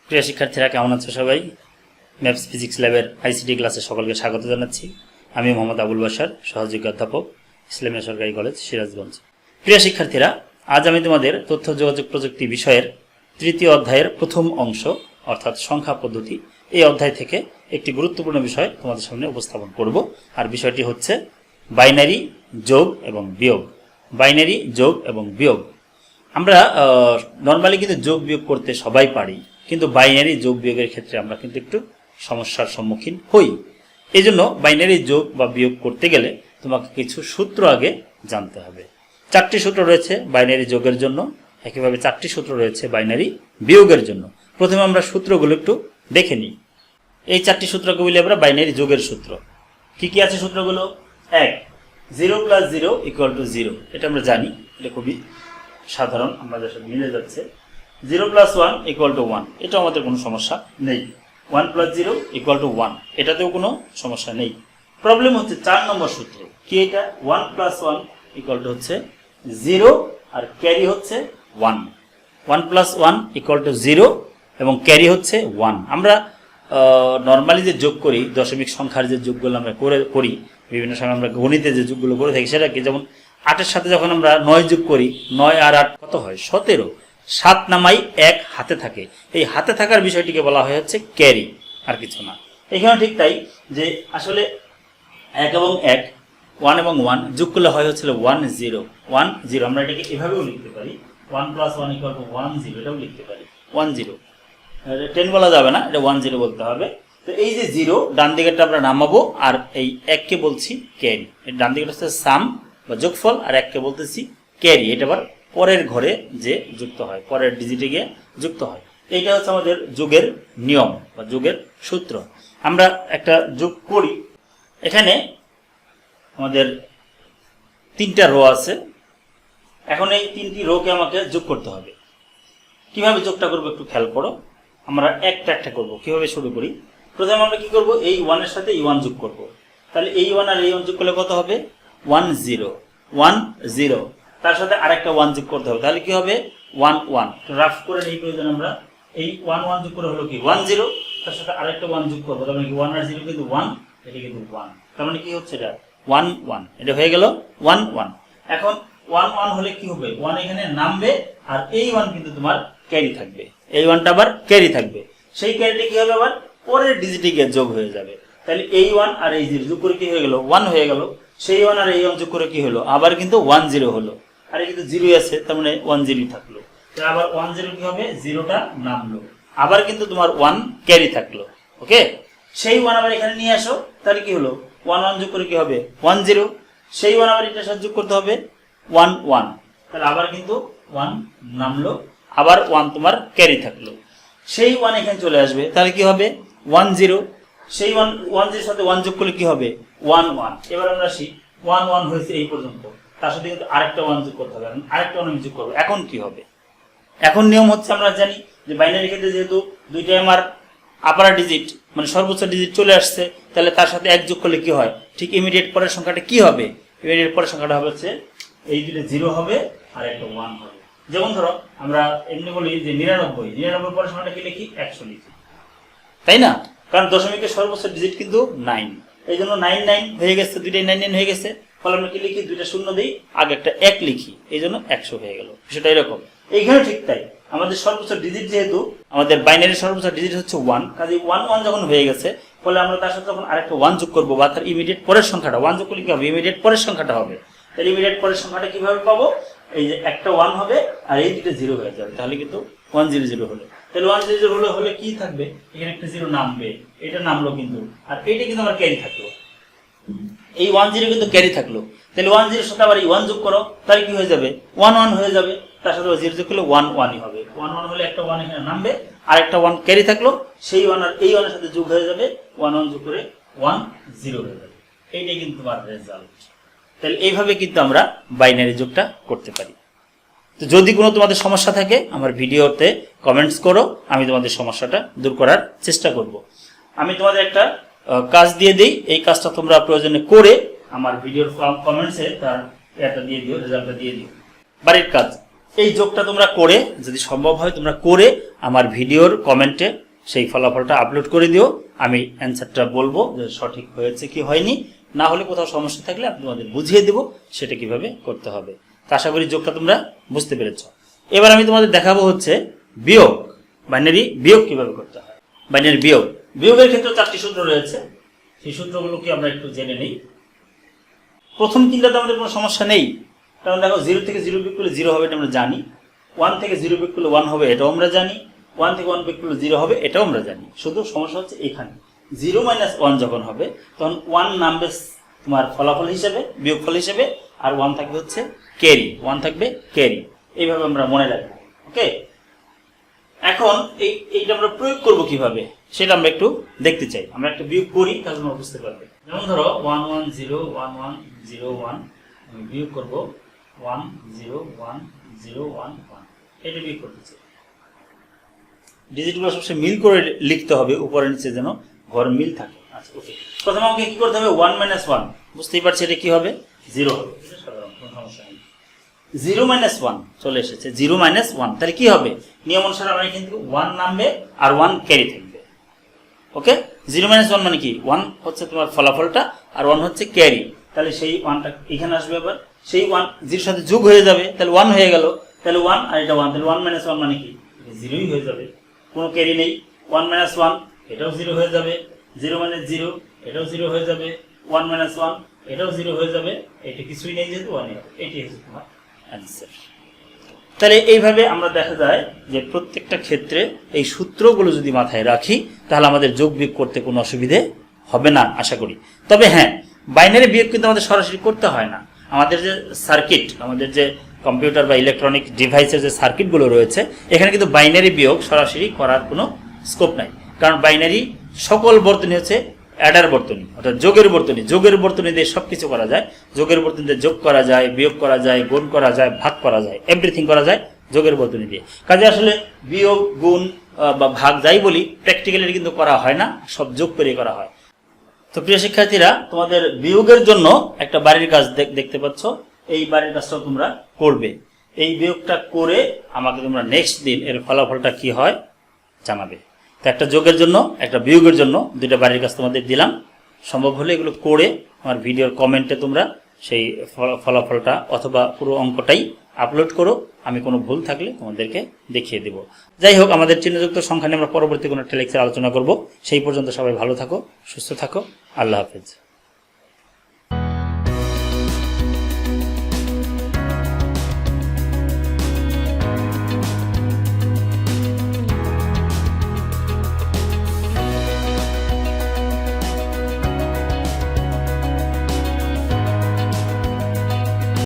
প্রিয় শিক্ষার্থীরা, কেমন আছো সবাই? ম্যাথস ফিজিক্স ল্যাবের আইসিটি ক্লাসে সকলকে স্বাগত জানাচ্ছি। আমি মোহাম্মদ আবুল বাশার, সহযোগী অধ্যাপক, ইসলামিয়া সরকারি কলেজ, সিরাজগঞ্জ। প্রিয় শিক্ষার্থীরা, আজ আমি তোমাদের তথ্য যোগাযোগ প্রযুক্তি বিষয়ের তৃতীয় অধ্যায়ের প্রথম অংশ অর্থাৎ সংখ্যা পদ্ধতি, এই অধ্যায় থেকে একটি গুরুত্বপূর্ণ বিষয় তোমাদের সামনে উপস্থাপন করব। আর বিষয়টি হচ্ছে বাইনারি যোগ এবং বিয়োগ। বাইনারি যোগ এবং বিয়োগ। আমরা নর্মালি কিন্তু যোগ বিয়োগ করতে সবাই পারি, কিন্তু বাইনারি যোগ বিয়োগের ক্ষেত্রে আমরা কিন্তু একটু সমস্যার সম্মুখীন হই। এই জন্য বাইনারি যোগ বা বিয়োগ করতে গেলে তোমাকে কিছু সূত্র আগে জানতে হবে। 4টি সূত্র রয়েছে বাইনারি যোগের জন্য, একইভাবে 4টি সূত্র রয়েছে বাইনারি বিয়োগের জন্য। প্রথমে আমরা সূত্রগুলো একটু দেখে নিই। এই 4টি সূত্রকে বলি আমরা বাইনারি যোগের সূত্র। কি কি আছে সূত্রগুলো? 1, 0 + 0 = 0। এটা আমরা জানি, এটা খুবই সাধারণ, আমাদের সাথে মিলে যাচ্ছে। 0 + 1 = 1, এটা আমাদের কোনো সমস্যা নেই। 1 + 0 = 1, এটাতেও কোনো সমস্যা নেই। প্রবলেম হচ্ছে 4 নম্বর সূত্রে। কি এটা? 1 + 1 = হচ্ছে 0 আর ক্যারি হচ্ছে 1। 1 + 1 = 0 এবং ক্যারি হচ্ছে 1। আমরা নর্মালি যে যোগ করি, দশমিক সংখ্যার যে যোগগুলো আমরা করি বিভিন্ন সময়, আমরা গণিতে যে যোগগুলো করে থাকি সেটা কি? যেমন 8-এর সাথে যখন আমরা 9 যোগ করি, 9 আর 8 কত হয়? 17। 7 নামাই 1 হাতে থাকে। এই হাতে থাকার বিষয়টিকে বলা হয় হচ্ছে ক্যারি, আর কিছু না। এখানে ঠিক তাই, যে আসলে 1 এবং 1, 1 এবং 1 যোগ করলে হয় হচ্ছে 1 0 1 0। আমরা এটাকে এভাবেও লিখতে পারি, 1 + 1 = 1 0, এটাও লিখতে পারি 1 0। 10 বলা যাবে না, এটা 1 0 বলতে হবে। তো এই যে 0, ডান দিকেরটা আমরা নামাবো, আর এই 1কে বলছি ক্যারি। এর ডান দিকেরটা হচ্ছে সাম বা যোগফল, আর 1কে বলতেছি ক্যারি। এটা আবার পরের ঘরে যে যুক্ত হয়, পরের ডিজিটে গিয়ে যুক্ত হয়। এইটা হচ্ছে আমাদের যোগের নিয়ম বা যোগের সূত্র। আমরা একটা যোগ করি। এখানে আমাদের 3টা রো আছে। এখন এই 3টি রোকে আমাকে যোগ করতে হবে। কিভাবে যোগটা করবো একটু খেয়াল করো। আমরা একটা একটা করবো। কিভাবে শুরু করি? প্রথমে আমরা কি করব? এই 1 এর সাথে এই 1 যোগ করব। তাহলে এই 1 আর এই 1 যোগ করলে কত হবে? 1 0 1 0। তার সাথে আরেকটা 1 যোগ করতে হবে। তাহলে কি হবে? 1 1। তো রাফ করে নেই প্রয়োজন। আমরা এই 1 1 যোগ করে হলো কি 1 0, তার সাথে আরেকটা 1 যোগ করব। তার মানে কি 1 আর 0 কিন্তু 1, এটা কিন্তু 1। তার মানে কি হচ্ছে? এটা 1 1। এটা হয়ে গেল 1 1। এখন 1 1 হলে কি হবে? 1 এখানে নামবে, আর এই 1 কিন্তু তোমার ক্যারি থাকবে। এই 1টা আবার ক্যারি থাকবে। সেই ক্যারিটা কি হবে? আবার পরের ডিজিটে গিয়ে যোগ হয়ে যাবে। তাহলে এই 1 আর এই 0 যোগ করে কি হয়ে গেল? 1 হয়ে গেল। সেই 1 আর এই 1 যোগ করে কি হলো? আবার কিন্তু 1 0 হলো। আর কিন্তু 0 আছে, তার মানে 1 0 থাকলো। তাহলে আবার 1 0 কি হবে? 0টা নামলো, আবার কিন্তু তোমার 1 ক্যারি থাকলো। ওকে, সেই 1 আবার এখানে নিয়ে আসো। তাহলে কি হলো? 1 1 যোগ করে কি হবে? 1 0। সেই 1 আবার এটার সাথে যোগ করতে হবে 1 1। তাহলে আবার কিন্তু 1 নামলো, আবার 1 তোমার ক্যারি থাকলো। সেই 1 এখানে চলে আসবে। তাহলে কি হবে? 1 0। সেই 1 0 সাথে 1 যোগ করলে কি হবে? 1 1। এবার আমরা আসি, 1 1 হয়েছে এই পর্যন্ত, তার সাথে কিন্তু আরেকটা 1 যোগ করতে হবে। আরেকটা 1 আমি যোগ করবো। এখন কি হবে? এখন নিয়ম হচ্ছে, আমরা জানি যে বাইনারি ক্ষেত্রে যেহেতু দুইটাই আমার আপার ডিজিট, মানে সর্বোচ্চ ডিজিট চলে আসছে, তাহলে তার সাথে 1 যোগ করলে কি হয়? ঠিক ইমিডিয়েট পরের সংখ্যাটা কি হবে? ইমিডিয়েট পরের সংখ্যাটা হবে হচ্ছে এই দুটো 0 হবে আর একটা 1 হবে। যেমন ধরো আমরা এমনি বলি যে 99 পরের সংখ্যাটা কি লিখি? 100 লিখি, তাই না? কারণ দশমিকের সর্বোচ্চ ডিজিট কিন্তু 9, এই জন্য 99 হয়ে গেছে, দুইটাই 99 হয়ে গেছে। ফলে আমরা কি লিখি? দুইটা শূন্য দিই, আগে একটা 1 লিখি, এই জন্য 100 হয়ে গেল। সেটা এরকম। এইখানে ঠিক তাই, আমাদের সর্বোচ্চ ডিজিট যেহেতু আমাদের বাইনারি সর্বোচ্চ ডিজিট হচ্ছে 1, কাজে 1 1 যখন হয়ে গেছে, ফলে আমরা তার সাথে যখন আরেকটা 1 যোগ করবো, বা তার ইমিডিয়েট পরের সংখ্যাটা 1 যোগ করলে কি হবে? ইমিডিয়েট পরের সংখ্যাটা হবে। তাহলে ইমিডিয়েট পরের সংখ্যাটা কিভাবে পাবো? এই যে একটা 1 হবে আর এই দুটো 0 হয়ে যাবে। তাহলে কিন্তু 1 0 0 হলো। তাহলে 1 0 0 হলে কি থাকবে? এখানে একটা 0 নামবে, এটা নামলো কিন্তু, আর এইটা কিন্তু আমার ক্যারি থাকলো। এই 1 0 কিন্তু ক্যারি থাকলো। তাহলে 1 0 সাথে আবার এই 1 যোগ করো, তাহলে কি হয়ে যাবে? 1 1 হয়ে যাবে। তার সাথে 0 যোগ করলে 1 1ই হবে। 1 1 হলে একটা 1 এখানে নামবে, আর একটা 1 ক্যারি থাকলো। সেই 1 আর এই 1 এর সাথে যোগ হয়ে যাবে, 1 1 যোগ করে 1 0 হয়ে যাবে। এইটাই কিন্তু তোমার রেজাল্ট। তাহলে এইভাবে কিন্তু আমরা বাইনারি যোগটা করতে পারি। তো যদি কোনো তোমাদের সমস্যা থাকে, আমার ভিডিওতে কমেন্টস করো, আমি তোমাদের সমস্যাটা দূর করার চেষ্টা করব। আমি তোমাদের একটা কাজ দিয়ে দিই, এই কাজটা তোমরা প্রয়োজনে করে আমার ভিডিওর কমেন্টসে তার এটা দিয়ে দিও, রেজাল্টটা দিয়ে দিও। বাড়ির কাজ, এই যোগটা তোমরা করে, যদি সম্ভব হয় তোমরা করে আমার ভিডিওর কমেন্টে সেই ফলাফলটা আপলোড করে দিও। আমি অ্যান্সারটা বলবো যে সঠিক হয়েছে কি হয়নি, না হলে কোথাও সমস্যা থাকলে আমি তোমাদের বুঝিয়ে দেবো সেটা কিভাবে করতে হবে। তা আশা করি যোগটা তোমরা বুঝতে পেরেছ। এবার আমি তোমাদের দেখাবো হচ্ছে বিয়োগ, বাইনারি বিয়োগ কিভাবে করতে হয়। বাইনারি বিয়োগ, বিয়োগের ক্ষেত্রে 4টি সূত্র রয়েছে, সেই সূত্রগুলোকে আমরা একটু জেনে নিই। প্রথম তিনটাতে আমাদের কোনো সমস্যা নেই, কারণ দেখো 0 থেকে 0 বিয়োগ করলে 0 হবে এটা আমরা জানি, 1 থেকে 0 বিয়োগ করলে 1 হবে এটাও আমরা জানি, 1 থেকে 1 বিয়োগ করলে 0 হবে এটাও আমরা জানি। শুধু সমস্যা হচ্ছে এখানে 0 - 1 যখন হবে তখন 1 নামবে তোমার ফলাফল হিসেবে, বিয়োগফল হিসেবে, আর 1 থাকবে হচ্ছে ক্যারি, 1 থাকবে ক্যারি। এইভাবে আমরা মনে রাখবো। ওকে, এখন এইটা আমরা প্রয়োগ করব কিভাবে সেটা আমরা একটু দেখতে চাই। আমরা একটা বিয়োগ করি তাহলে তোমরা বুঝতে পারবে। যেমন ধরো 1 1 0 1 1 0 1, আমি বিয়োগ করব 1 0 1 0 1 1, এটা বিয়োগ করতে চাই। ডিজিটগুলো সবসময় মিল করে লিখতে হবে, উপরে নিচে যেন ঘর মিল থাকে। আচ্ছা ওকে, প্রথমে আমাকে কি করতে হবে, 1 - 1, বুঝতেই পারছি এটা কি হবে, 0 হবে। এটা সাধারণ, কোনো সমস্যা নেই। 0 - 1 চলে এসেছে, 0 - 1, তাহলে কি হবে, নিয়ম অনুসারে আমার কিন্তু 1 নামবে আর 1 ক্যারি থাকবে। ওকে, 0 - 1 মানে কি, 1 হচ্ছে তোমার ফলাফলটা আর 1 হচ্ছে ক্যারি, তাহলে সেই 1টা এখানে আসবে, আবার সেই 1 0 সাথে যোগ হয়ে যাবে, তাহলে 1 হয়ে গেল, তাহলে 1 আর এটা 1, তাহলে 1 - 1 মানে কি, 0ই হয়ে যাবে, কোনো ক্যারি নেই। 1 - 1 এটাও 0 হয়ে যাবে, 0 - 0 এটাও 0 হয়ে যাবে, 1 - 1 এটাও 0 হয়ে যাবে, এটা কিছুই নেই যেহেতু 1 হবে, এটাই হচ্ছে তোমার অ্যান্সার। তাহলে এইভাবে আমরা দেখা যায় যে প্রত্যেকটা ক্ষেত্রে এই সূত্রগুলো যদি মাথায় রাখি তাহলে আমাদের যোগ বিয়োগ করতে কোনো অসুবিধে হবে না আশা করি। তবে হ্যাঁ, বাইনারি বিয়োগ কিন্তু আমাদের সরাসরি করতে হয় না। আমাদের যে সার্কিট, আমাদের যে কম্পিউটার বা ইলেকট্রনিক ডিভাইসের যে সার্কিটগুলো রয়েছে, এখানে কিন্তু বাইনারি বিয়োগ সরাসরি করার কোনো স্কোপ নাই, কারণ বাইনারি সকল বর্তনী হচ্ছে অ্যাডার বর্তনী, অর্থাৎ যোগের বর্তনী। যোগের বর্তনী দিয়ে সব কিছু করা যায়, যোগের বর্তনীতে যোগ করা যায়, বিয়োগ করা যায়, গুণ করা যায়, ভাগ করা যায়, এভরিথিং করা যায় যোগের বর্তনী দিয়ে। কাজে আসলে বিয়োগ, গুণ বা ভাগ যাই বলি, প্র্যাকটিক্যালি কিন্তু করা হয় না, সব যোগ করে করা হয়। তো প্রিয় শিক্ষার্থীরা, তোমাদের বিয়োগের জন্য একটা বাড়ির কাজ দেখতে পাচ্ছ, এই বাড়ির কাজটাও তোমরা করবে। এই বিয়োগটা করে আমাকে তোমরা নেক্সট দিন এর ফলাফলটা কি হয় জানাবে। তো একটা যোগের জন্য, একটা বিয়োগের জন্য দুইটা বাড়ির কাজ তোমাদের দিলাম। সম্ভব হলে এগুলো করে আমার ভিডিওর কমেন্টে তোমরা সেই ফলাফলটা অথবা পুরো অঙ্কটাই আপলোড করো। আমি কোনো ভুল থাকলে তোমাদেরকে দেখিয়ে দেব। যাই হোক, আমাদের চিহ্নযুক্ত সংখ্যা নিয়ে আমরা পরবর্তী কোনো একটা লেকচারে আলোচনা করব। সেই পর্যন্ত সবাই ভালো থাকো, সুস্থ থাকো, আল্লাহ হাফেজ।